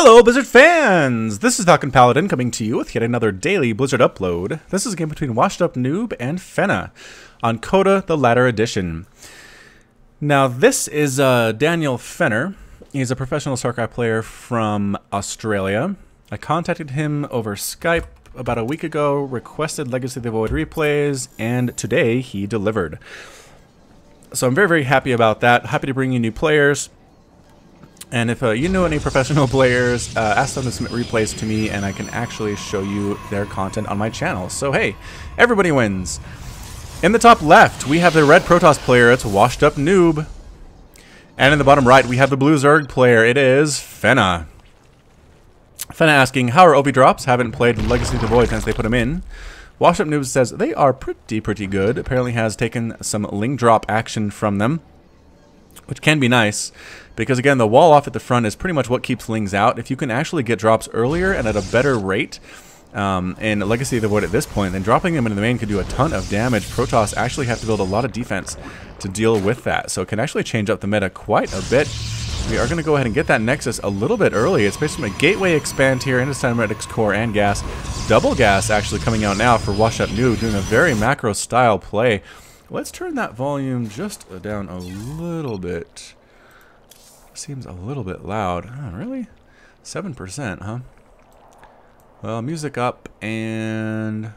Hello, Blizzard fans! This is FalconPaladin coming to you with yet another daily Blizzard upload. This is a game between WashedUpNub and Fenner on Coda, the latter edition. Now, this is Daniel Fenner. He's a professional StarCraft player from Australia. I contacted him over Skype about a week ago, requested Legacy of the Void replays, and today he delivered. So I'm very, very happy about that. Happy to bring you new players. And if you know any professional players, ask them to submit replays to me and I can actually show you their content on my channel. So hey, everybody wins. In the top left, we have the red Protoss player. It's WashedUpNub. And in the bottom right, we have the blue Zerg player. It is Fenner. Fenner asking, how are OV drops? Haven't played Legacy of the Void since they put them in. WashedUpNub says they are pretty good. Apparently has taken some ling drop action from them, which can be nice, because again, the wall off at the front is pretty much what keeps lings out. If you can actually get drops earlier and at a better rate in Legacy of the Void at this point, then dropping them into the main could do a ton of damage. Protoss actually have to build a lot of defense to deal with that, so it can actually change up the meta quite a bit. We are going to go ahead and get that Nexus a little bit early. It's basically a gateway expand here into Cymatics Core and gas. Double gas actually coming out now for WashedUpNub, doing a very macro style play. Let's turn that volume just down a little bit. Seems a little bit loud. Oh, really? 7%, huh? Well, music up, and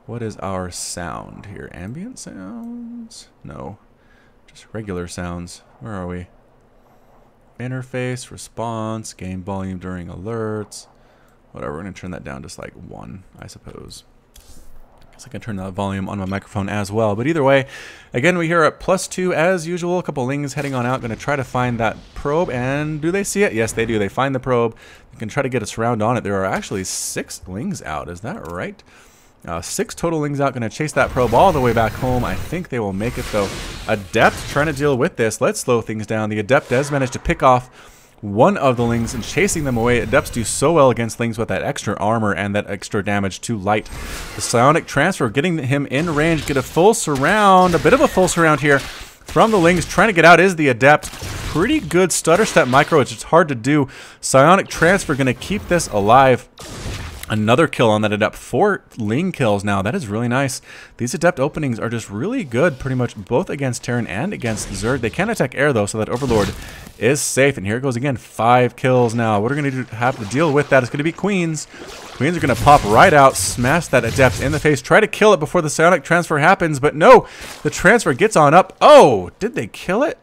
what is our sound here? Ambient sounds? No. Just regular sounds. Where are we? Interface, response, game volume during alerts. Whatever, we're going to turn that down just like 1, I suppose. I can turn the volume on my microphone as well. But either way, again, we here at +2 as usual. A couple lings heading on out. Going to try to find that probe. And do they see it? Yes, they do. They find the probe. You can try to get a surround on it. There are actually 6 lings out. Is that right? 6 total lings out. Going to chase that probe all the way back home. I think they will make it, though. Adept trying to deal with this. Let's slow things down. The Adept does manage to pick off one of the lings and chasing them away. Adepts do so well against lings with that extra armor and that extra damage to light. The psionic transfer getting him in range, get a full surround, a bit of a full surround here from the lings. Trying to get out is the Adept. Pretty good stutter step micro, it's just hard to do. Psionic transfer going to keep this alive. Another kill on that Adept. 4 ling kills now. That is really nice. These Adept openings are just really good, pretty much both against Terran and against Zerg. They can attack air, though, so that Overlord is safe. And here it goes again. 5 kills now. What are we going to have to deal with that? It's going to be Queens. Queens are going to pop right out, smash that Adept in the face, try to kill it before the psionic transfer happens, but no! The transfer gets on up. Oh! Did they kill it?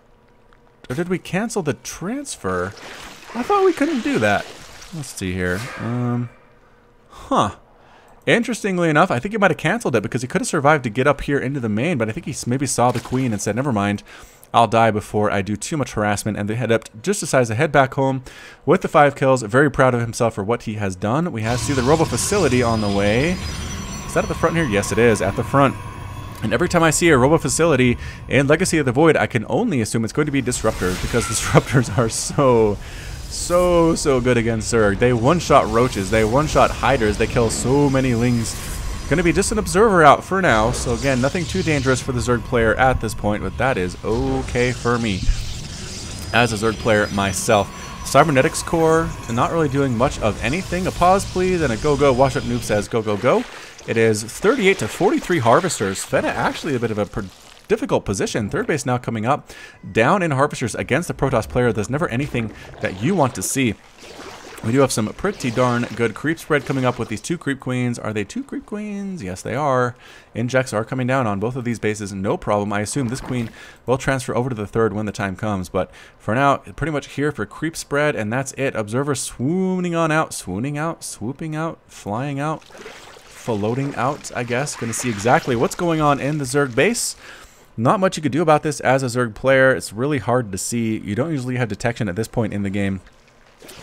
Or did we cancel the transfer? I thought we couldn't do that. Let's see here. Huh. Interestingly enough, I think he might have canceled it because he could have survived to get up here into the main, but I think he maybe saw the queen and said, never mind, I'll die before I do too much harassment. And the Adept just decides to head back home with the 5 kills. Very proud of himself for what he has done. We have to see the Robo Facility on the way. Is that at the front here? Yes, it is, at the front. And every time I see a Robo Facility in Legacy of the Void, I can only assume it's going to be Disruptors, because Disruptors are so good against Zerg. They one-shot roaches, they one-shot hiders, they kill so many lings. Gonna be just an observer out for now, so again, nothing too dangerous for the Zerg player at this point, but that is okay for me as a Zerg player myself. Cybernetics Core, not really doing much of anything. A pause please, and a go-go. WashedUpNub says go-go-go. It is 38 to 43 Harvesters. Fenner actually a bit of a difficult position. Third base now coming up. Down in Harvesters against the Protoss player. There's never anything that you want to see. We do have some pretty darn good creep spread coming up with these 2 creep queens. Are they 2 creep queens? Yes, they are. Injects are coming down on both of these bases. No problem. I assume this queen will transfer over to the 3rd when the time comes. But for now, pretty much here for creep spread, and that's it. Observer swooning on out, swooning out, swooping out, flying out, floating out, I guess. Going to see exactly what's going on in the Zerg base. Not much you could do about this as a Zerg player. It's really hard to see. You don't usually have detection at this point in the game.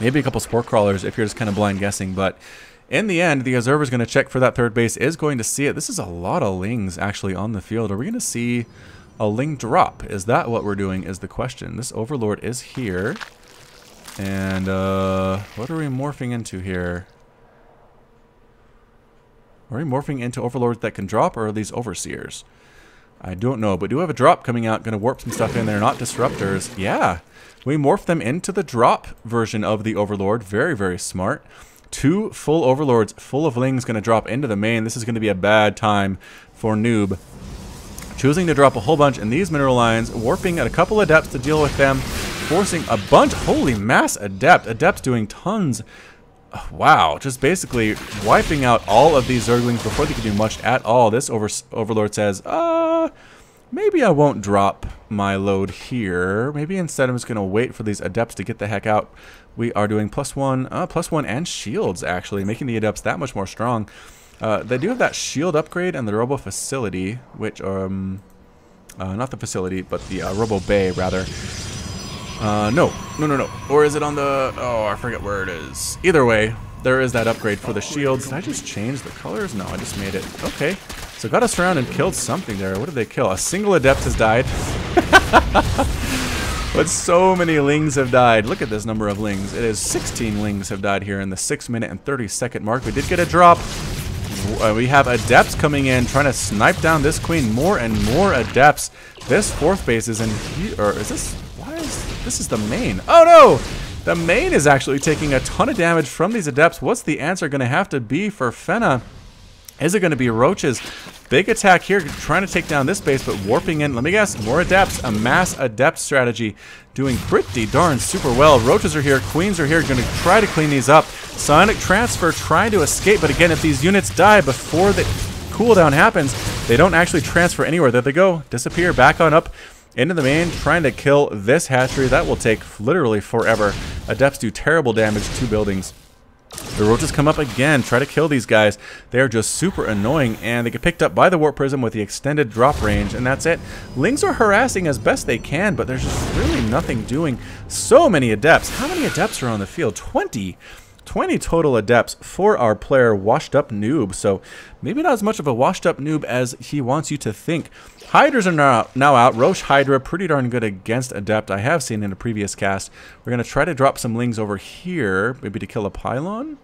Maybe a couple spore crawlers if you're just kind of blind guessing, but in the end, the observer is going to check for that 3rd base, is going to see it. This is a lot of lings actually on the field. Are we going to see a ling drop? Is that what we're doing is the question. This Overlord is here. And what are we morphing into here? Are we morphing into Overlords that can drop, or are these Overseers? I don't know, but do have a drop coming out. Going to warp some stuff in there, not disruptors. Yeah, we morph them into the drop version of the Overlord. Very, very smart. 2 full Overlords full of Lings going to drop into the main. This is going to be a bad time for Noob. Choosing to drop a whole bunch in these mineral lines, warping at a couple Adepts to deal with them, forcing a bunch. Holy mass Adept. Adepts doing tons. Wow, just basically wiping out all of these Zerglings before they can do much at all. This Overlord says, maybe I won't drop my load here. Maybe instead I'm just going to wait for these Adepts to get the heck out. We are doing +1 and shields, actually, making the Adepts that much more strong. They do have that shield upgrade and the Robo Facility, which, not the facility, but the Robo Bay, rather. No. Or is it on the... Oh, I forget where it is. Either way, there is that upgrade for the shields. Did I just change the colors? No, I just made it. Okay. So got us around and killed something there. What did they kill? A single Adept has died. But so many Lings have died. Look at this number of Lings. It is 16 Lings have died here in the 6-minute and 30-second mark. We did get a drop. We have Adepts coming in, trying to snipe down this Queen. More and more Adepts. This 4th base is in here. Or is this... Why is... This is the main. Oh no! The main is actually taking a ton of damage from these Adepts. What's the answer going to have to be for Fenner? Is it going to be Roaches? Big attack here, trying to take down this base, but warping in. Let me guess, more Adepts. A mass Adept strategy. Doing pretty darn super well. Roaches are here, Queens are here, going to try to clean these up. Sonic Transfer trying to escape, but again, if these units die before the cooldown happens, they don't actually transfer anywhere. There they go. Disappear, back on up into the main, trying to kill this hatchery. That will take literally forever. Adepts do terrible damage to buildings. The Roaches come up again, try to kill these guys. They are just super annoying, and they get picked up by the Warp Prism with the extended drop range, and that's it. Lings are harassing as best they can, but there's just really nothing doing. So many Adepts. How many Adepts are on the field? 20. 20 total Adepts for our player, WashedUpNub. So maybe not as much of a washed-up noob as he wants you to think. Hydras are now out. Roche Hydra, pretty darn good against Adept. I have seen in a previous cast. We're going to try to drop some Lings over here, maybe to kill a Pylon.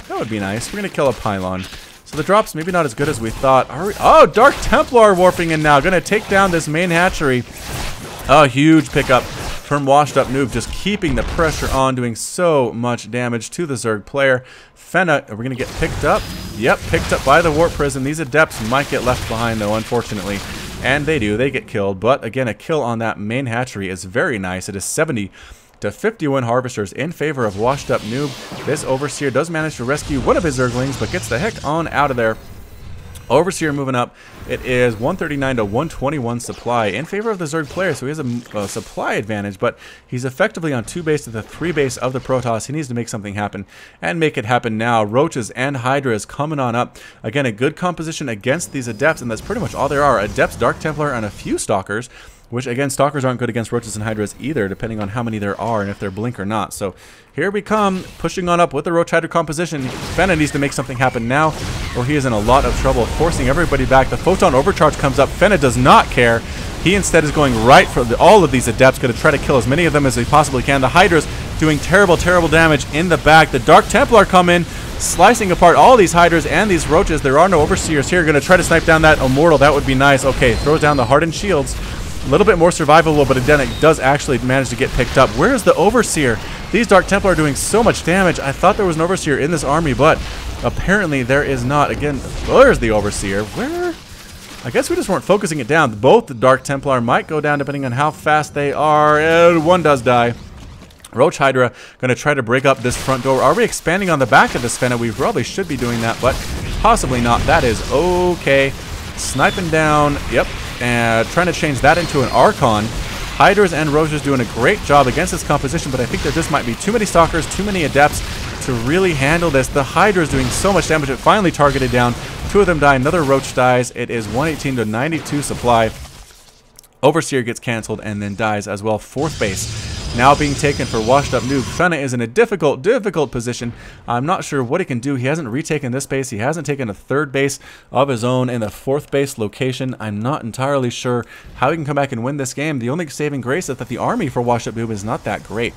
That would be nice. We're going to kill a Pylon. So the drop's maybe not as good as we thought. Are we? Oh, Dark Templar warping in now. Going to take down this main hatchery. A huge pickup from WashedUpNub, just keeping the pressure on, doing so much damage to the Zerg player. Fenner, are we going to get picked up? Yep, picked up by the Warp Prism. These Adepts might get left behind, though, unfortunately. And they do. They get killed. But, again, a kill on that main hatchery is very nice. It is 70 to 51 Harvesters in favor of WashedUpNub. This Overseer does manage to rescue one of his Zerglings, but gets the heck on out of there. Overseer moving up. It is 139 to 121 supply in favor of the Zerg player, so he has a supply advantage, but he's effectively on 2 base to the 3 base of the Protoss. He needs to make something happen, and make it happen now. Roaches and Hydras coming on up. Again, a good composition against these Adepts, and that's pretty much all there are. Adepts, Dark Templar, and a few Stalkers, which, again, Stalkers aren't good against Roaches and Hydras either, depending on how many there are and if they're blink or not. So here we come, pushing on up with the Roach Hydra composition. Fenner needs to make something happen now, or he is in a lot of trouble, forcing everybody back. The Photon Overcharge comes up. Fenner does not care. He instead is going right for all of these Adepts, going to try to kill as many of them as he possibly can. The Hydras doing terrible, terrible damage in the back. The Dark Templar come in, slicing apart all these Hydras and these Roaches. There are no Overseers here. Going to try to snipe down that Immortal. That would be nice. Okay, throws down the Hardened Shields. A little bit more survivable, but then it does actually manage to get picked up. Where is the Overseer? These Dark Templar are doing so much damage. I thought there was an Overseer in this army, but apparently there is not. Again, where's the Overseer? Where? I guess we just weren't focusing it down. Both the Dark Templar might go down depending on how fast they are. One does die. Roach Hydra going to try to break up this front door. Are we expanding on the back of this Fenner? We probably should be doing that, but possibly not. That is okay. Sniping down. Yep. And trying to change that into an Archon. Hydras and Roaches doing a great job against this composition, but I think there just might be too many Stalkers, too many Adepts to really handle this. The Hydra is doing so much damage, it finally targeted down. 2 of them die, another Roach dies. It is 118 to 92 supply. Overseer gets canceled and then dies as well. 4th base now being taken for WashedUpNub. Fenner is in a difficult position. I'm not sure what he can do. He hasn't retaken this base. He hasn't taken a 3rd base of his own in the 4th base location. I'm not entirely sure how he can come back and win this game. The only saving grace is that the army for WashedUpNub is not that great.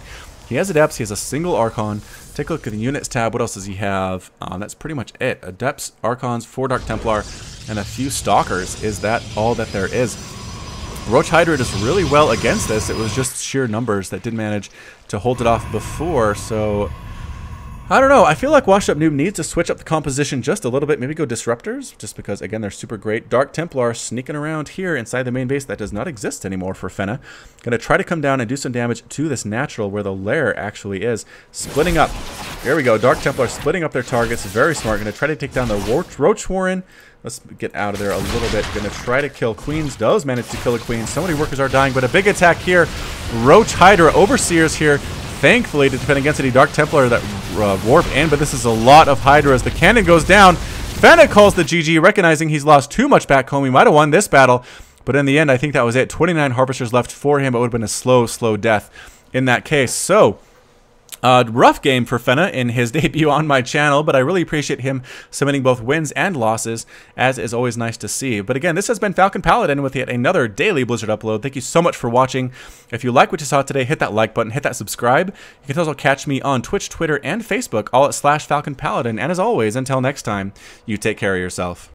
He has Adepts, he has a single Archon. Take a look at the Units tab. What else does he have? That's pretty much it. Adepts, Archons, 4 Dark Templar, and a few Stalkers. Is that all that there is? Roach Hydra does really well against this. It was just sheer numbers that did manage to hold it off before, so I don't know. I feel like WashedUpNub needs to switch up the composition just a little bit. Maybe go Disruptors, just because, again, they're super great. Dark Templar sneaking around here inside the main base. That does not exist anymore for Fenner. Going to try to come down and do some damage to this natural where the lair actually is. Splitting up. There we go. Dark Templar splitting up their targets. Very smart. Going to try to take down the Roach Warren. Let's get out of there a little bit. Going to try to kill Queens. Does manage to kill a Queen. So many workers are dying, but a big attack here. Roach Hydra, Overseers here. Thankfully, to defend against any Dark Templar that warp in, but this is a lot of Hydra as the cannon goes down. Fenner calls the GG, recognizing he's lost too much back home. He might have won this battle, but in the end, I think that was it. 29 Harvesters left for him. It would have been a slow death in that case. So, rough game for Fenner in his debut on my channel, but I really appreciate him submitting both wins and losses, as is always nice to see. But again, this has been FalconPaladin with yet another daily Blizzard upload. Thank you so much for watching. If you like what you saw today, hit that like button, hit that subscribe. You can also catch me on Twitch, Twitter, and Facebook, all at /FalconPaladin. And as always, until next time, you take care of yourself.